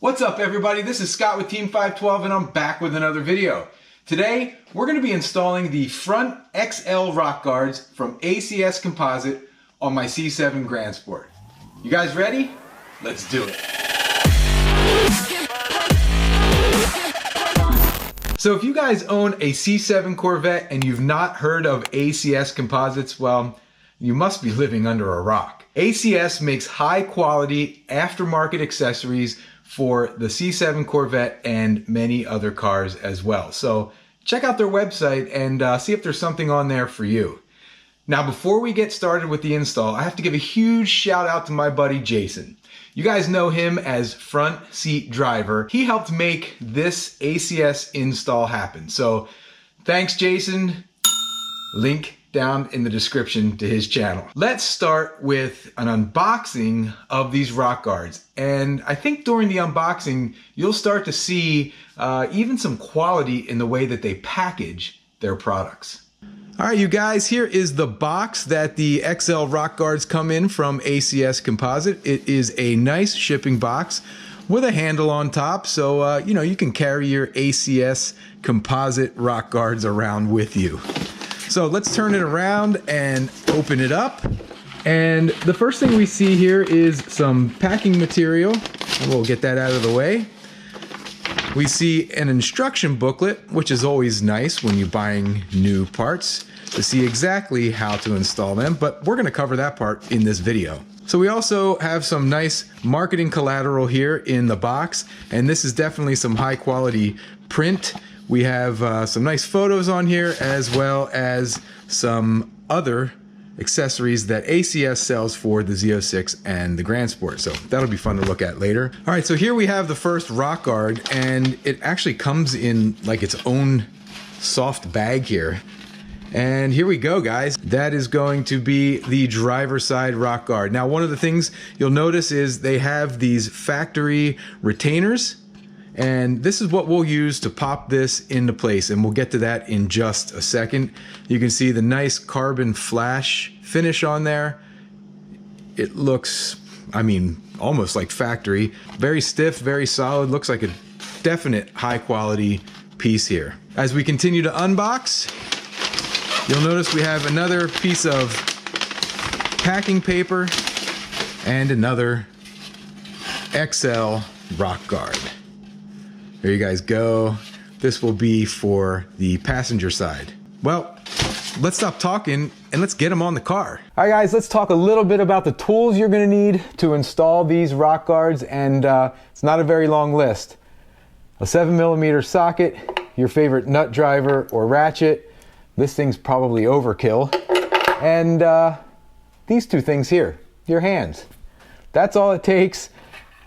What's up everybody, this is Scott with Team 512 and I'm back with another video. Today, we're going to be installing the front XL rock guards from ACS Composite on my C7 Grand Sport. You guys ready? Let's do it. So if you guys own a C7 Corvette and you've not heard of ACS Composites, well, you must be living under a rock. ACS makes high quality aftermarket accessories for the C7 Corvette and many other cars as well. So check out their website and see if there's something on there for you. Now, before we get started with the install, I have to give a huge shout out to my buddy Jason. You guys know him as Front Seat Driver. He helped make this ACS install happen. So thanks, Jason. Link down in the description to his channel. Let's start with an unboxing of these rock guards. And I think during the unboxing, you'll start to see even some quality in the way that they package their products. All right, you guys, here is the box that the XL rock guards come in from ACS Composite. It is a nice shipping box with a handle on top, so you know, you can carry your ACS Composite rock guards around with you. So let's turn it around and open it up. And the first thing we see here is some packing material. We'll get that out of the way. We see an instruction booklet, which is always nice when you're buying new parts to see exactly how to install them, but we're gonna cover that part in this video. So we also have some nice marketing collateral here in the box, and this is definitely some high quality print. We have some nice photos on here, as well as some other accessories that ACS sells for the Z06 and the Grand Sport. So that'll be fun to look at later. All right, so here we have the first rock guard, and it actually comes in like its own soft bag here. And here we go, guys. That is going to be the driver's side rock guard. Now, one of the things you'll notice is they have these factory retainers, and this is what we'll use to pop this into place, and we'll get to that in just a second. You can see the nice carbon flash finish on there. It looks, I mean, almost like factory. Very stiff, very solid, looks like a definite high quality piece here. As we continue to unbox, you'll notice we have another piece of packing paper and another XL rock guard. There you guys go. This will be for the passenger side. Well, let's stop talking and let's get them on the car. All right, guys, let's talk a little bit about the tools you're gonna need to install these rock guards, and it's not a very long list. A 7mm socket, your favorite nut driver or ratchet. This thing's probably overkill. And these two things here, your hands. That's all it takes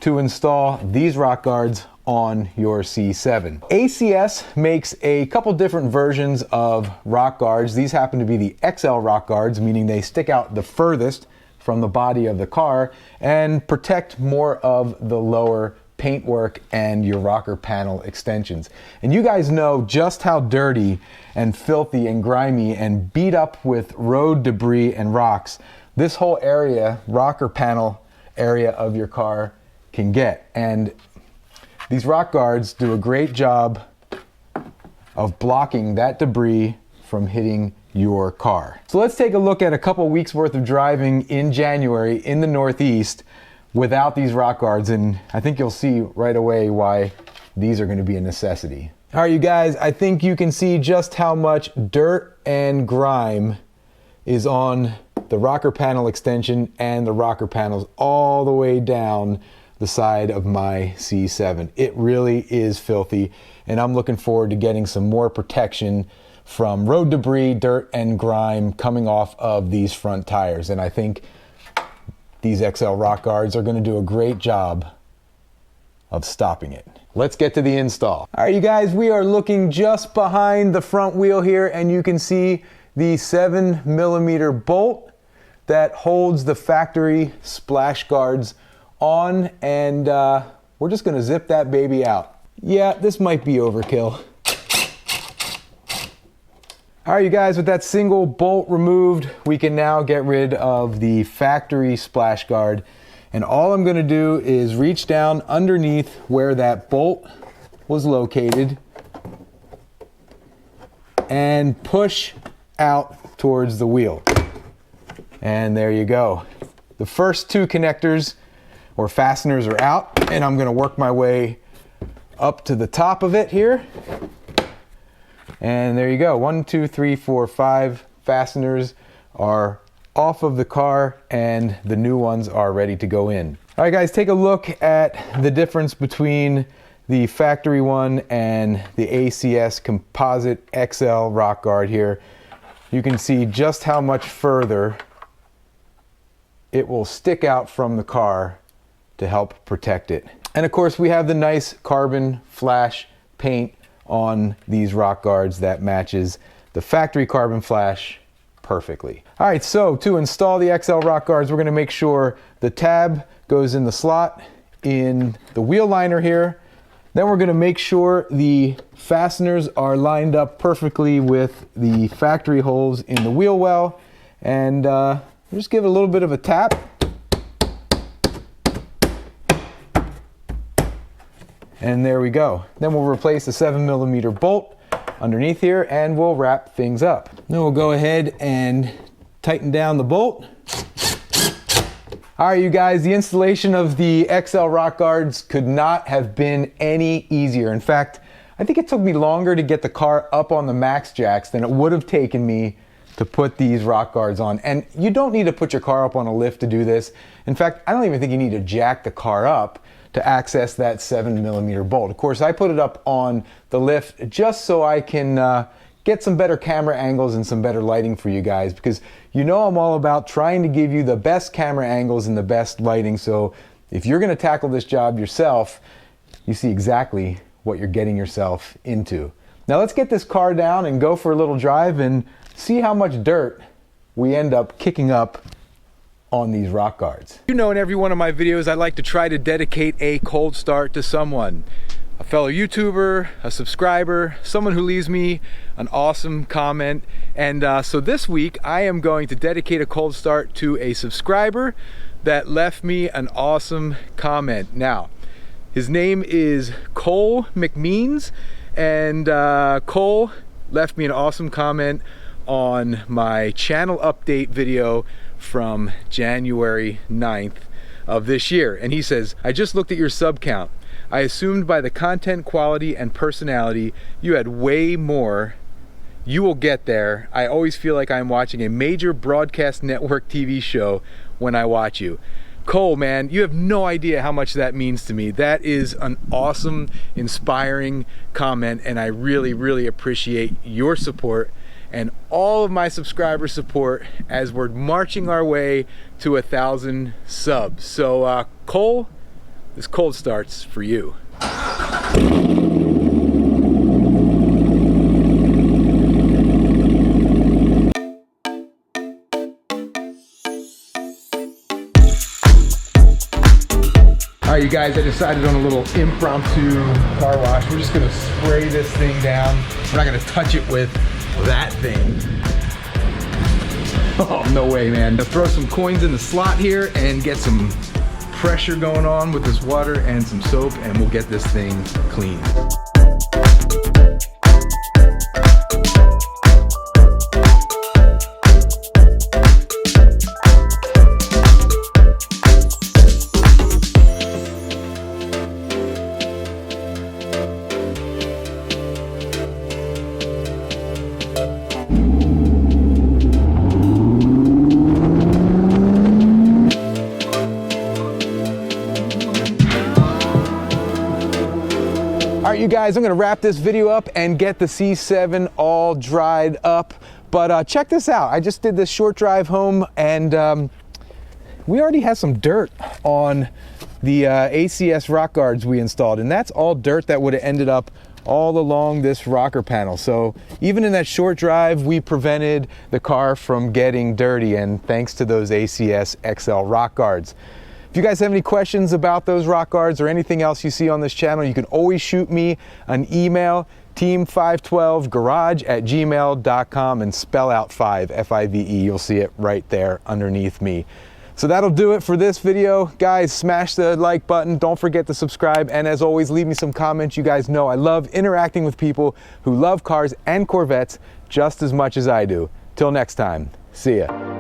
to install these rock guards on your C7. ACS makes a couple different versions of rock guards. These happen to be the XL rock guards, meaning they stick out the furthest from the body of the car and protect more of the lower paintwork and your rocker panel extensions. And you guys know just how dirty and filthy and grimy and beat up with road debris and rocks this whole area, rocker panel area of your car, can get. And these rock guards do a great job of blocking that debris from hitting your car. So let's take a look at a couple weeks worth of driving in January in the Northeast without these rock guards, and I think you'll see right away why these are going to be a necessity. All right, you guys, I think you can see just how much dirt and grime is on the rocker panel extension and the rocker panels all the way down the side of my C7. It really is filthy, and I'm looking forward to getting some more protection from road debris, dirt, and grime coming off of these front tires. And I think these XL rock guards are going to do a great job of stopping it. Let's get to the install. All right, you guys, we are looking just behind the front wheel here, and you can see the 7mm bolt that holds the factory splash guards on, and we're just gonna zip that baby out. Yeah, this might be overkill. All right, you guys, with that single bolt removed, we can now get rid of the factory splash guard And all I'm gonna do is reach down underneath where that bolt was located and push out towards the wheel. And there you go. The first two connectors or fasteners are out, and I'm gonna work my way up to the top of it here. And there you go. 1, 2, 3, 4, 5 fasteners are off of the car, and the new ones are ready to go in. All right, guys, take a look at the difference between the factory one and the ACS Composite XL rock guard here. You can see just how much further it will stick out from the car to help protect it. And of course, we have the nice carbon flash paint on these rock guards that matches the factory carbon flash perfectly. All right, so to install the XL rock guards, we're gonna make sure the tab goes in the slot in the wheel liner here. Then we're gonna make sure the fasteners are lined up perfectly with the factory holes in the wheel well. And just give it a little bit of a tap. And there we go. Then we'll replace the 7mm bolt underneath here and we'll wrap things up. Then we'll go ahead and tighten down the bolt. All right, you guys, the installation of the XL rock guards could not have been any easier. In fact, I think it took me longer to get the car up on the max jacks than it would have taken me to put these rock guards on. And you don't need to put your car up on a lift to do this. In fact, I don't even think you need to jack the car up to access that 7mm bolt. Of course, I put it up on the lift just so I can get some better camera angles and some better lighting for you guys, because you know I'm all about trying to give you the best camera angles and the best lighting. So if you're gonna tackle this job yourself, you see exactly what you're getting yourself into. Now let's get this car down and go for a little drive and see how much dirt we end up kicking up on these rock guards. You know, in every one of my videos, I like to try to dedicate a cold start to someone. A fellow YouTuber, a subscriber, someone who leaves me an awesome comment. And so this week, I am going to dedicate a cold start to a subscriber that left me an awesome comment. Now, his name is Cole McMeans, and Cole left me an awesome comment on my channel update video from January 9th of this year. And he says, I just looked at your sub count. I assumed by the content quality and personality, you had way more. You will get there. I always feel like I'm watching a major broadcast network TV show when I watch you. Cole, man, you have no idea how much that means to me. That is an awesome, inspiring comment, and I really, really appreciate your support and all of my subscriber support as we're marching our way to 1,000 subs. So Cole, this cold start's for you. All right, you guys, I decided on a little impromptu car wash. We're just gonna spray this thing down. We're not gonna touch it with that thing. Oh, no way, man. I'll throw some coins in the slot here and get some pressure going on with this water and some soap, and we'll get this thing clean. All right, you guys, I'm gonna wrap this video up and get the C7 all dried up. But check this out. I just did this short drive home, and we already have some dirt on the ACS rock guards we installed, and that's all dirt that would have ended up all along this rocker panel. So even in that short drive, we prevented the car from getting dirty, and thanks to those ACS XL rock guards. If you guys have any questions about those rock guards or anything else you see on this channel, you can always shoot me an email, team512garage@gmail.com, and spell out 5, F-I-V-E. You'll see it right there underneath me. So that'll do it for this video. Guys, smash the like button. Don't forget to subscribe. And as always, leave me some comments. You guys know I love interacting with people who love cars and Corvettes just as much as I do. Till next time, see ya.